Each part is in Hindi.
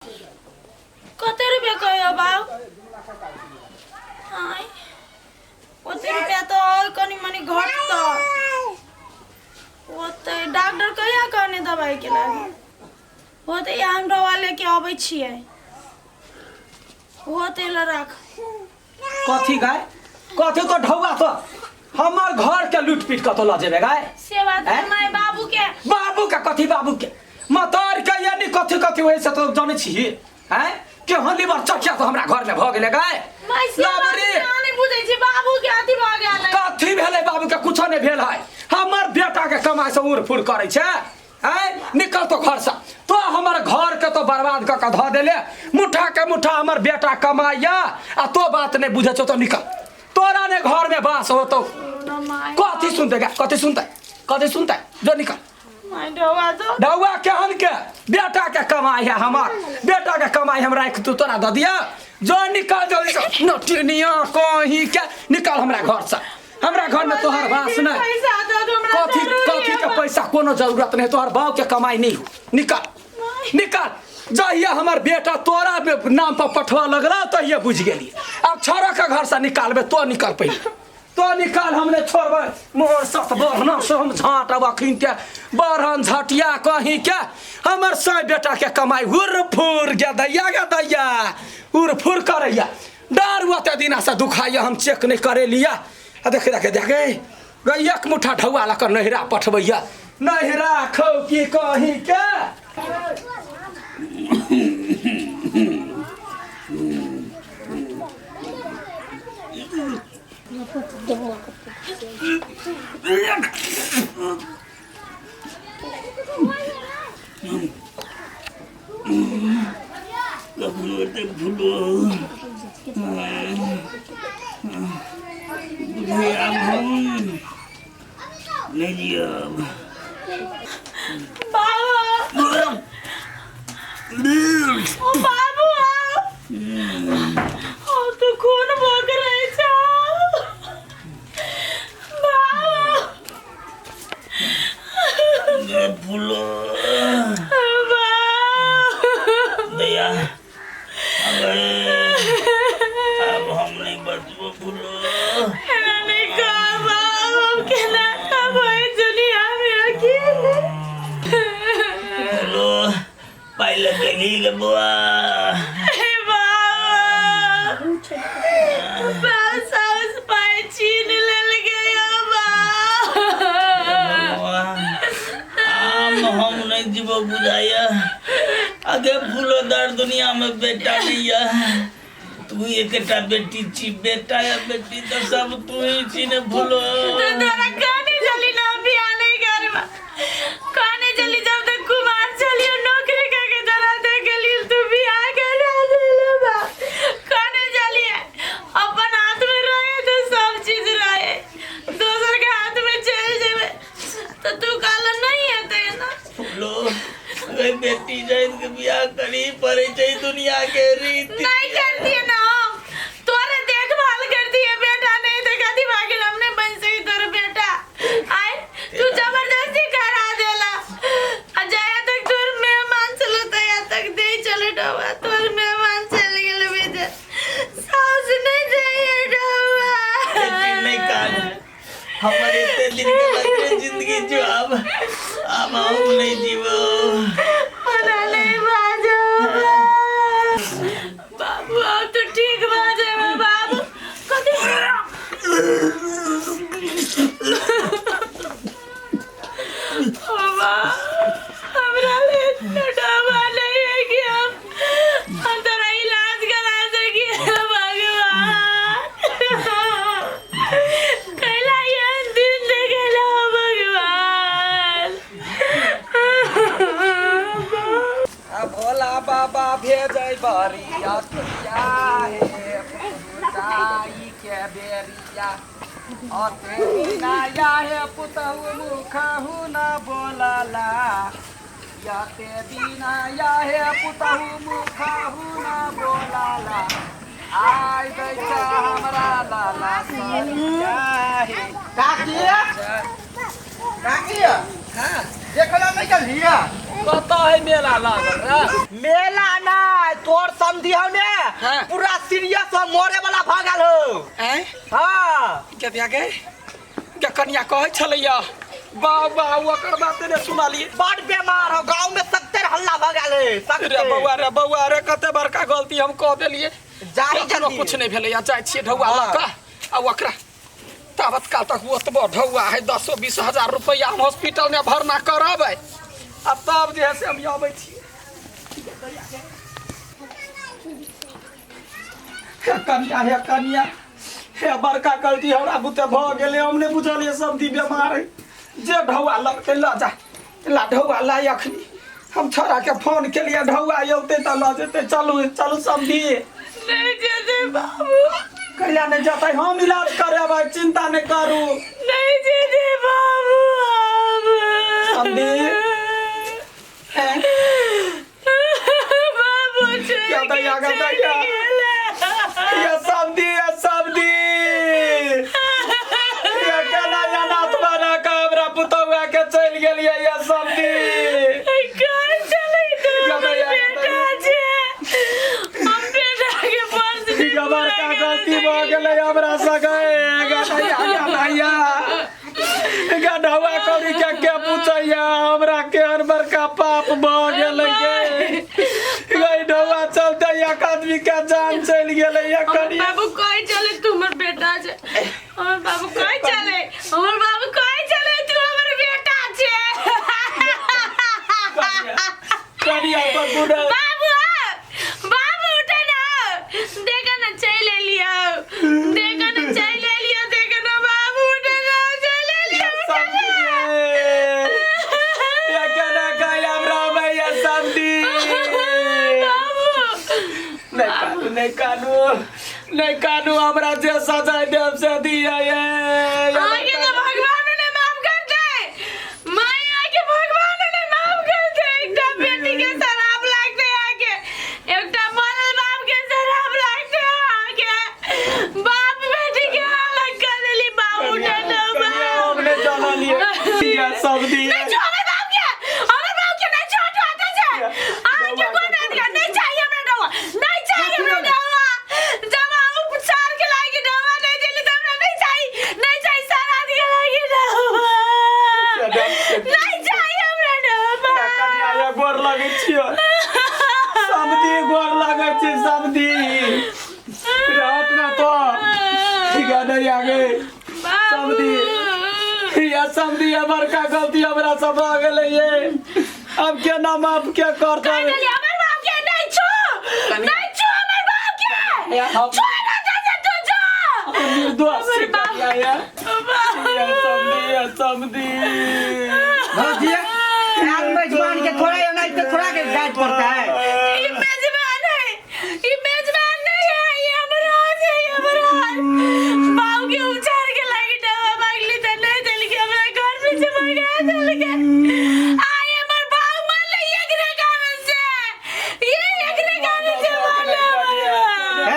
कते रुपया कहो बाबू? आय कते रुपया तो कनी मनी घट तो ओते डॉक्टर कहिया कहने दवाई के लागी होते हमरा वाले के आबै छियै होते ल राख कथी गाय कथी तो ढौआ तो हमार घर के लूट पीट कतो ल जेबे गाय से बात माय बाबू के कथी बाबू के मतार के यानी कथी कथी होय से तो जाने छी हैं के हली बार चकिया तो हमरा घर में भ गेले गाय लाबरी नहीं बुझै छी बाबू के अथी भ गेल कथी भेले बाबू के कुछो नहीं भेल है हमर बेटा के कमाई से उड़ फुड़ करे छे हैं निकल तो घर से तो हमार घर के तो बर्बाद क के ध देले मुठा के मुठा हमर बेटा कमाइया आ तो बात नहीं बुझे छो तो निकल तोरा ने घर में बास हो तो कथी सुनते कथी सुनते जो निकल डौआ केहन के बेटा के कमाई है हमार बेटा के कमाई हम राख तू तोरा द दिया जो निकल जल्दी नटिनिया कहीं के निकल हमरा घर से हमरा घर में तोहर बास नहीं कथी कथी के पैसा कोनो जरूरत नहीं तोहर बाप के कमाई नहीं हो निकल निकल जहिया हमार बेटा तोरा नाम पर पठवा लगला तो ये बुझ गेली अब छोरा के घर से निकालबे तो निकल पहिले तो निकाल हमने छोड़बे मोर सत बहना से हम झाट अब अखिन के बरहन झटिया कहीं के हमर साई बेटा के कमाई हुर फुर गे दैया उर फुर करैया डर ओते दिना से दुखाइया हम चेक नहीं करे लिया देख गई एक मुठा ढौआ ला कर नहिरा पठबैया नहिरा खौ की कहीं के बुझाया आगे फूलो दर दुनिया में बेटा नहीं है तू एक बेटी छी बेटा या बेटी तो सब तू ही छी ने फूलो काने चली ना बियाह नहीं करवा काने चली जब तक कुमार चलियो नौकरी करके जरा दे गेली तू बियाह करा देले बा काने चली अपन हाथ में रहे तो सब चीज रहे दूसर के हाथ में चल जेबे तो तू काला नहीं है ना फूलो अरे बेटी जान के बियाह करी पड़े छै दुनिया के रीत नहीं करती है ना तोरे देखभाल करती है बेटा नहीं तो कदी भागिल हमने बन सही तोरे बेटा आए तू जबरदस्ती करा देला अजाया तक तोर मेहमान चलो तया तक दे चलो डवा तोर मेहमान चल गेल बेटे साउस नहीं जाइए डवा बेटी नहीं कान हमारे ते दिन के बाद जिंदगी जो अब हम नहीं जीवो मना नहीं बाजो बाबू अब तो ठीक बाजे बाबू कदी बाबा हमरा ले डबा नहीं है कि हम तेरा इलाज करा सके भगवान कैला ये दिन देखेला भगवान भोला बाबा भेजै बरिया तोरिया हे पुताई के बेरिया अते बिना या हे पुतहु मुखहु न बोलला याते बिना या हे पुतहु मुखहु न बोलला आइ दै छ हमरा लाला सरिया हे काकी हां देखला नहीं चल लिया कत है मेला लागल रे? मेला ना तोर समझियो ने हाँ। पूरा सीरियस और मोरे वाला भागल हो। हैं हाँ क्या दिया गए क्या कन्या कहै छलैया बाबा ओकर बात ने सुनालिए बड़ बीमार हो गांव में सत्तर हल्ला भगल है रे बउआ रे कते बड़का गलती हम कह देलिए जाई जल्दी जल्दी कुछ नहीं भेलै जाइ छिए ढौआ हाँ। लका आ ओकरा तावत काल तक ओतबो ढौआ है 10-20 हजार रुपया हम हॉस्पिटल में भरना करबै आ तब जे है से हम आबै छी हे कन्या हे बड़का गलती हमरा बुते भ गेलै हम नहीं बुझलिए सब दी बीमार है जे ढौआ लगते ल जा ला ढौआ ला अखनी हम छोरा के फोन के लिए ढौआ औते त ल जेते चलू चलू सब दी नहीं जेते बाबू कैला नहीं जाता हम इलाज करे भाई चिंता नहीं करू नहीं जेते बाबू समझी बाबू क्या दैया ये सब दी ये केना अनाथ बना के हमरा पुतौआ के चल गेलिए ये सब दी कहाँ चले तो बेटा जे हम बेटा के पास ये बड़का गलती भ गेलै हमरा सगे गदैया गढ़वा करी के पूछैया हमरा केहन बड़का पाप भ गेलै गे ढौआ चलते एक आदमी के जान चल गेलै करिया बाबू कोई चले तू हमर बेटा छे हमर बाबू कोई चले हमर बाबू कोई चले तू हमर बेटा छे करिया पर बुढ़ा बाबू बाबू उठे ना देखा ना चले लियो देखा ना चले लियो देखा ना बाबू उठे ना चले लियो ये केना गया हमरा भैया समधी नहीं कानू हमरा जे सजाय देव से दिया ये आगे तो भगवान ने माफ कर दे मैं आगे भगवान ने माफ कर दे एकटा बेटी के शराब लागते आगे एकटा मरल बाप के शराब लागते आगे बाप बेटी के अलग कर देली बाबू ने हमने चला लिए ये सब दिया नहीं छोड़ हमारे बाप के नहीं छोड़ आते छे आगे कोई नहीं चाहिए हमरा दवा नहीं चाहिए हमरा दवा जब हम उपचार के लागी दवा नहीं दिली तो हमरा नहीं चाहिए सारा दिया लागी दवा नहीं चाहिए हमरा दवा कन्या ये गोर लगे छियो समधी गोर लगे छी समधी रात ना तो ठीक है नहीं आगे समधी ये समधी हमर का गलती हमरा सब आ गेलै ये अब के नाम आप क्या करता है हमर बाप के नहीं छू हमर बाप के हम छोड़ ना जैसे तू जा निर्दोष से करिया ये समधी भौजी यार मेजबान के थोड़ा या नहीं तो थोड़ा के गाइड पड़ता है ये मेजबान नहीं है ये हमरा बाबू के उपचार के लागी दवा मांगली त नहीं दिल के हमरा घर में से मंगा दिल के आय हमर बाबू मरले एकरे कारण से ये एकरे कारण से मरले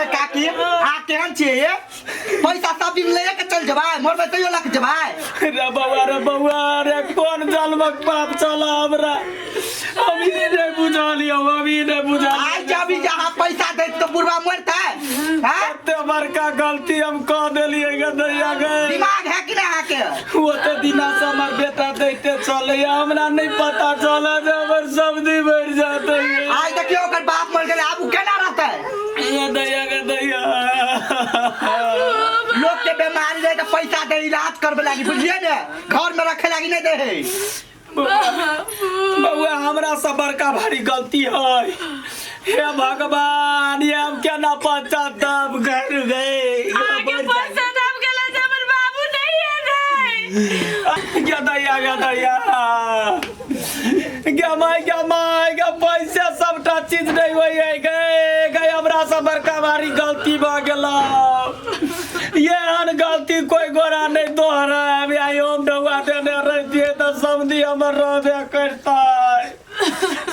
ए काकी आ केहन छे ये पैसा सब दिन ले के चल जबाय मोर बतैयो लक जबाय रे बउआ रे कौन जन्मक पाप चला हमरा अभी नहीं बुझलियो अभी नहीं बुझा आज अभी जहां पैसा दे तो बुढ़वा मरता है हां एते बड़का गलती हम कह देलिए गदैया गए दिमाग है कि ना के वो तो दिना से हमर बेटा देते चले हमरा नहीं पता चला जे हमर समधी बढ़ जाते आज देखियो ओकर बाप मर गेले अब उ केना रहता है ये दैया लोग के बीमारी रहे तो पैसा दे इलाज करबे लागी बुझलिए ने घर में रखे लागी नहीं दे है बउआ हमरा से बड़का भारी गलती है हे भगवान ये हम केना पश्चाताप कर गए आगे पैसा दाम गेला जे हमर बाबू नहीं है रे गदैया गमाई पैसा सबटा चीज नहीं होई गए हमरा से बड़का भारी गलती भ गेला ये गलती कोई गोरा नहीं दोहराए हम ढौआ देने रहतिए तो समधी हमर रहबे करता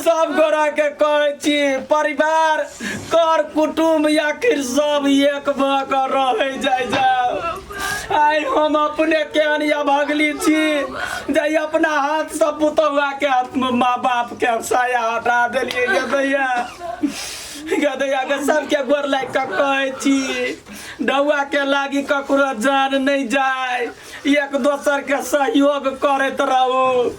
सब गोरा के कहै छी परिवार कर कुटुम्ब आखिर सब एक भऽ कऽ रह जाए आइ हम अपने केनिया भगली छी जे अपना हाथ से पुतौआ के हाथ में माँ बाप के साया हटा देलिए गदैया के सबके गोर लाग के कहै छी डौआ के लागी ककरो जान नहीं जाए एक दोसर के सहयोग करैत रहू।